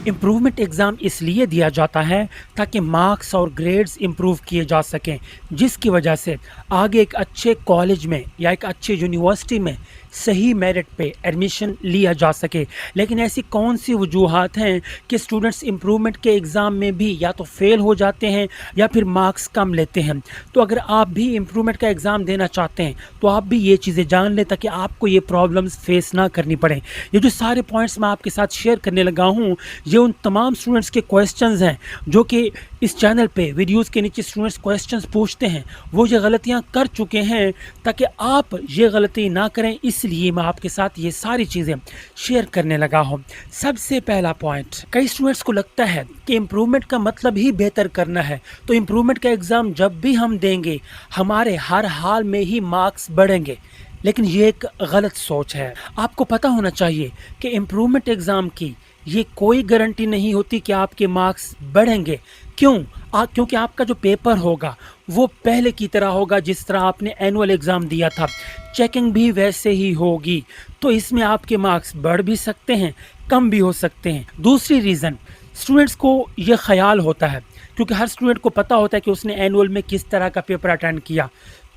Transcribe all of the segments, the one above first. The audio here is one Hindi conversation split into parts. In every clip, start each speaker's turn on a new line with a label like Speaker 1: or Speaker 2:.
Speaker 1: इम्प्रूवमेंट एग्ज़ाम इसलिए दिया जाता है ताकि मार्क्स और ग्रेड्स इम्प्रूव किए जा सकें, जिसकी वजह से आगे एक अच्छे कॉलेज में या एक अच्छी यूनिवर्सिटी में सही मेरिट पे एडमिशन लिया जा सके। लेकिन ऐसी कौन सी वजूहात हैं कि स्टूडेंट्स इम्प्रूवमेंट के एग्ज़ाम में भी या तो फेल हो जाते हैं या फिर मार्क्स कम लेते हैं। तो अगर आप भी इम्प्रूवमेंट का एग्ज़ाम देना चाहते हैं तो आप भी ये चीज़ें जान लें ताकि आपको ये प्रॉब्लम्स फेस ना करनी पड़े। ये जो सारे पॉइंट्स मैं आपके साथ शेयर करने लगा हूँ, ये उन तमाम स्टूडेंट्स के क्वेश्चंस हैं जो कि इस चैनल पे वीडियोस के नीचे स्टूडेंट्स क्वेश्चंस पूछते हैं, वो ये गलतियां कर चुके हैं ताकि आप ये गलती ना करें, इसलिए मैं आपके साथ ये सारी चीज़ें शेयर करने लगा हूँ। सबसे पहला पॉइंट, कई स्टूडेंट्स को लगता है कि इम्प्रूवमेंट का मतलब ही बेहतर करना है, तो इम्प्रूवमेंट का एग्ज़ाम जब भी हम देंगे हमारे हर हाल में ही मार्क्स बढ़ेंगे। लेकिन ये एक गलत सोच है। आपको पता होना चाहिए कि इम्प्रूवमेंट एग्ज़ाम की ये कोई गारंटी नहीं होती कि आपके मार्क्स बढ़ेंगे। क्यों? क्योंकि आपका जो पेपर होगा वो पहले की तरह होगा जिस तरह आपने एनुअल एग्ज़ाम दिया था, चेकिंग भी वैसे ही होगी, तो इसमें आपके मार्क्स बढ़ भी सकते हैं, कम भी हो सकते हैं। दूसरी रीज़न, स्टूडेंट्स को ये ख्याल होता है, क्योंकि हर स्टूडेंट को पता होता है कि उसने एनुअल में किस तरह का पेपर अटेंड किया।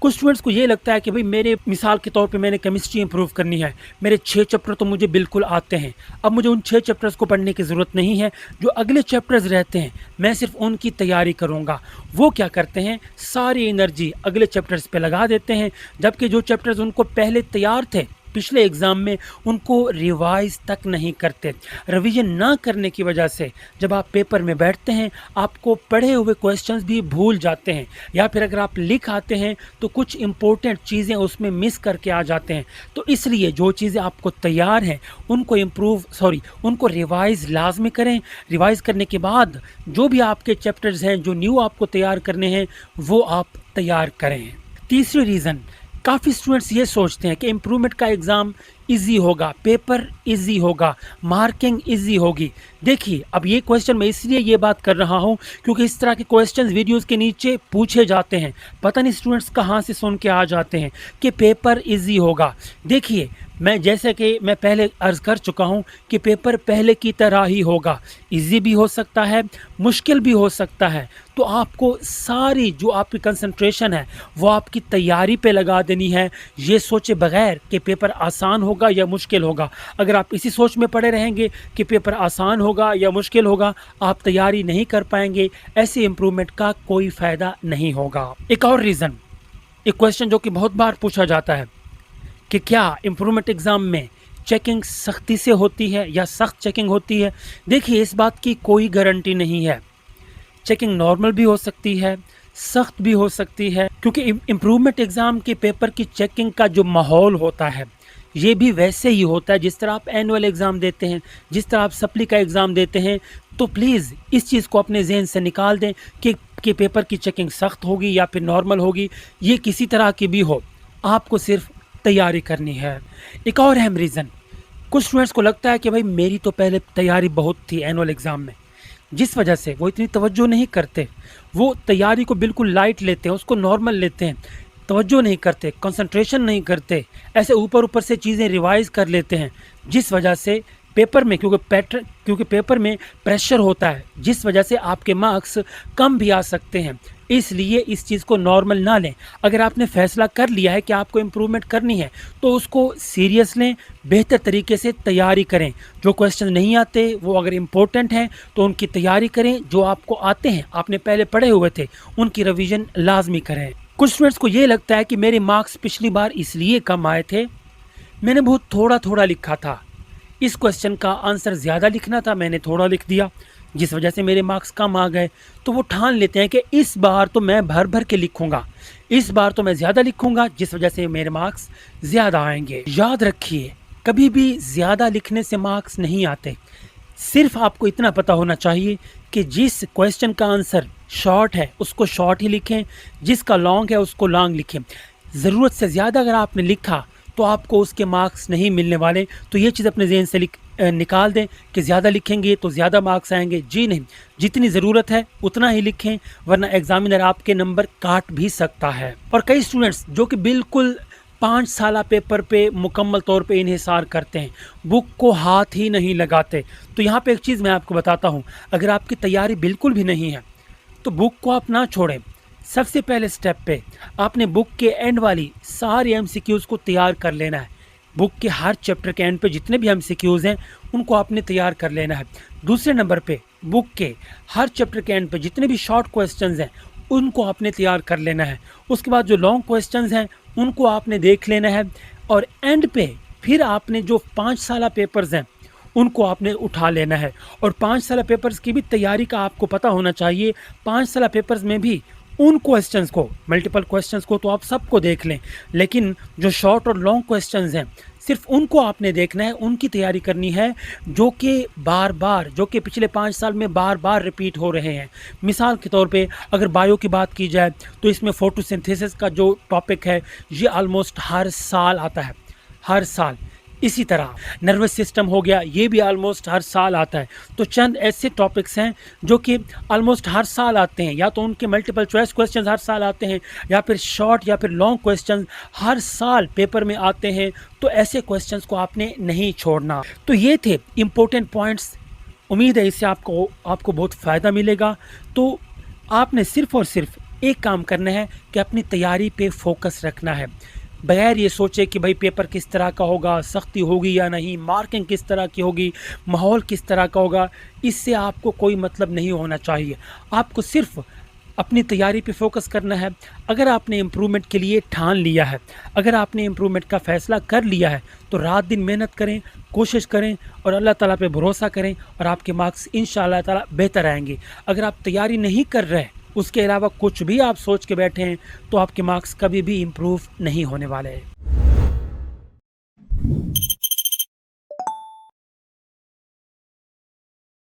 Speaker 1: कुछ स्टूडेंट्स को ये लगता है कि भाई मेरे मिसाल के तौर पे मैंने केमिस्ट्री इंप्रूव करनी है, मेरे 6 चैप्टर तो मुझे बिल्कुल आते हैं, अब मुझे उन 6 चैप्टर्स को पढ़ने की ज़रूरत नहीं है, जो अगले चैप्टर्स रहते हैं मैं सिर्फ उनकी तैयारी करूँगा। वो क्या करते हैं, सारी एनर्जी अगले चैप्टर्स पे लगा देते हैं, जबकि जो चैप्टर्स उनको पहले तैयार थे पिछले एग्ज़ाम में उनको रिवाइज तक नहीं करते। रिवीजन ना करने की वजह से जब आप पेपर में बैठते हैं आपको पढ़े हुए क्वेश्चंस भी भूल जाते हैं, या फिर अगर आप लिख आते हैं तो कुछ इम्पोर्टेंट चीज़ें उसमें मिस करके आ जाते हैं। तो इसलिए जो चीज़ें आपको तैयार हैं उनको रिवाइज़ लाजमी करें। रिवाइज़ करने के बाद जो भी आपके चैप्टर्स हैं जो न्यू आपको तैयार करने हैं वो आप तैयार करें। तीसरी रीज़न, काफ़ी स्टूडेंट्स ये सोचते हैं कि इम्प्रूवमेंट का एग्ज़ाम इजी होगा, पेपर इजी होगा, मार्किंग इजी होगी। देखिए, अब ये क्वेश्चन मैं इसलिए ये बात कर रहा हूँ क्योंकि इस तरह के क्वेश्चंस वीडियोस के नीचे पूछे जाते हैं। पता नहीं स्टूडेंट्स कहाँ से सुन के आ जाते हैं कि पेपर इजी होगा। देखिए, जैसे कि मैं पहले अर्ज़ कर चुका हूँ कि पेपर पहले की तरह ही होगा, इजी भी हो सकता है, मुश्किल भी हो सकता है। तो आपको सारी जो आपकी कंसंट्रेशन है वो आपकी तैयारी पे लगा देनी है, ये सोचे बगैर कि पेपर आसान होगा या मुश्किल होगा। अगर आप इसी सोच में पड़े रहेंगे कि पेपर आसान होगा या मुश्किल होगा, आप तैयारी नहीं कर पाएंगे, ऐसे इम्प्रूवमेंट का कोई फ़ायदा नहीं होगा। एक और रीज़न, एक क्वेश्चन जो कि बहुत बार पूछा जाता है कि क्या इम्प्रूवमेंट एग्ज़ाम में चेकिंग सख्ती से होती है या सख्त चेकिंग होती है। देखिए, इस बात की कोई गारंटी नहीं है। चेकिंग नॉर्मल भी हो सकती है, सख्त भी हो सकती है, क्योंकि इम्प्रूवमेंट एग्ज़ाम के पेपर की चेकिंग का जो माहौल होता है ये भी वैसे ही होता है जिस तरह आप एनुअल एग्ज़ाम देते हैं, जिस तरह आप सप्ली का एग्ज़ाम देते हैं। तो प्लीज़ इस चीज़ को अपने जहन से निकाल दें कि पेपर की चेकिंग सख्त होगी या फिर नॉर्मल होगी, ये किसी तरह की भी हो, आपको सिर्फ तैयारी करनी है। एक और अहम रीज़न, कुछ स्टूडेंट्स को लगता है कि भाई मेरी तो पहले तैयारी बहुत थी एनुअल एग्ज़ाम में, जिस वजह से वो इतनी तवज्जो नहीं करते, वो तैयारी को बिल्कुल लाइट लेते हैं, उसको नॉर्मल लेते हैं, तवज्जो नहीं करते, कंसंट्रेशन नहीं करते, ऐसे ऊपर ऊपर से चीज़ें रिवाइज़ कर लेते हैं, जिस वजह से पेपर में क्योंकि पेपर में प्रेशर होता है, जिस वजह से आपके मार्क्स कम भी आ सकते हैं। इसलिए इस चीज़ को नॉर्मल ना लें। अगर आपने फ़ैसला कर लिया है कि आपको इम्प्रूवमेंट करनी है तो उसको सीरियस लें, बेहतर तरीके से तैयारी करें। जो क्वेश्चन नहीं आते वो अगर इम्पोर्टेंट हैं तो उनकी तैयारी करें, जो आपको आते हैं आपने पहले पढ़े हुए थे उनकी रिवीजन लाजमी करें। कुछ स्टूडेंट्स को ये लगता है कि मेरे मार्क्स पिछली बार इसलिए कम आए थे, मैंने बहुत थोड़ा थोड़ा लिखा था, इस क्वेश्चन का आंसर ज़्यादा लिखना था, मैंने थोड़ा लिख दिया, जिस वजह से मेरे मार्क्स कम आ गए। तो वो ठान लेते हैं कि इस बार तो मैं भर भर के लिखूंगा, इस बार तो मैं ज़्यादा लिखूंगा, जिस वजह से मेरे मार्क्स ज़्यादा आएंगे। याद रखिए, कभी भी ज़्यादा लिखने से मार्क्स नहीं आते। सिर्फ आपको इतना पता होना चाहिए कि जिस क्वेश्चन का आंसर शॉर्ट है उसको शॉर्ट ही लिखें, जिसका लॉन्ग है उसको लॉन्ग लिखें। ज़रूरत से ज़्यादा अगर आपने लिखा तो आपको उसके मार्क्स नहीं मिलने वाले। तो ये चीज़ अपने जहन से निकाल दें कि ज़्यादा लिखेंगे तो ज़्यादा मार्क्स आएंगे। जी नहीं, जितनी ज़रूरत है उतना ही लिखें, वरना एग्जामिनर आपके नंबर काट भी सकता है। और कई स्टूडेंट्स जो कि बिल्कुल 5 साला पेपर पे मुकम्मल तौर पे इन्हिसार करते हैं, बुक को हाथ ही नहीं लगाते। तो यहाँ पे एक चीज़ मैं आपको बताता हूँ, अगर आपकी तैयारी बिल्कुल भी नहीं है तो बुक को आप ना छोड़ें। सबसे पहले स्टेप पे आपने बुक के एंड वाली सारी एमसीक्यूज़ को तैयार कर लेना है। बुक के हर चैप्टर के एंड पे जितने भी एमसीक्यूज़ हैं उनको आपने तैयार कर लेना है। दूसरे नंबर पे बुक के हर चैप्टर के एंड पे जितने भी शॉर्ट क्वेश्चंस हैं उनको आपने तैयार कर लेना है। उसके बाद जो लॉन्ग क्वेश्चंस हैं उनको आपने देख लेना है, और एंड पे फिर आपने जो 5 साला पेपर्स हैं उनको आपने उठा लेना है। और 5 साला पेपर्स की भी तैयारी का आपको पता होना चाहिए। 5 साला पेपर्स में भी उन क्वेश्चंस को, मल्टीपल क्वेश्चंस को तो आप सबको देख लें, लेकिन जो शॉर्ट और लॉन्ग क्वेश्चंस हैं सिर्फ उनको आपने देखना है, उनकी तैयारी करनी है, जो कि बार बार, जो कि पिछले 5 साल में बार बार रिपीट हो रहे हैं। मिसाल के तौर पे अगर बायो की बात की जाए तो इसमें फोटोसिंथेसिस का जो टॉपिक है ये ऑलमोस्ट हर साल आता है, हर साल। इसी तरह नर्वस सिस्टम हो गया, ये भी ऑलमोस्ट हर साल आता है। तो चंद ऐसे टॉपिक्स हैं जो कि ऑलमोस्ट हर साल आते हैं, या तो उनके मल्टीपल चॉइस क्वेश्चंस हर साल आते हैं, या फिर शॉर्ट या फिर लॉन्ग क्वेश्चंस हर साल पेपर में आते हैं। तो ऐसे क्वेश्चंस को आपने नहीं छोड़ना। तो ये थे इम्पोर्टेंट पॉइंट्स। उम्मीद है इससे आपको बहुत फ़ायदा मिलेगा। तो आपने सिर्फ़ और सिर्फ एक काम करना है कि अपनी तैयारी पे फोकस रखना है, बगैर ये सोचे कि भाई पेपर किस तरह का होगा, सख्ती होगी या नहीं, मार्किंग किस तरह की होगी, माहौल किस तरह का होगा। इससे आपको कोई मतलब नहीं होना चाहिए। आपको सिर्फ अपनी तैयारी पे फोकस करना है। अगर आपने इम्प्रूवमेंट के लिए ठान लिया है, अगर आपने इम्प्रूवमेंट का फ़ैसला कर लिया है, तो रात दिन मेहनत करें, कोशिश करें और अल्लाह ताला पे भरोसा करें, और आपके मार्क्स इंशाअल्लाह ताला बेहतर आएंगे। अगर आप तैयारी नहीं कर रहे, उसके अलावा कुछ भी आप सोच के बैठे हैं, तो आपके मार्क्स कभी भी इम्प्रूव नहीं होने वाले हैं।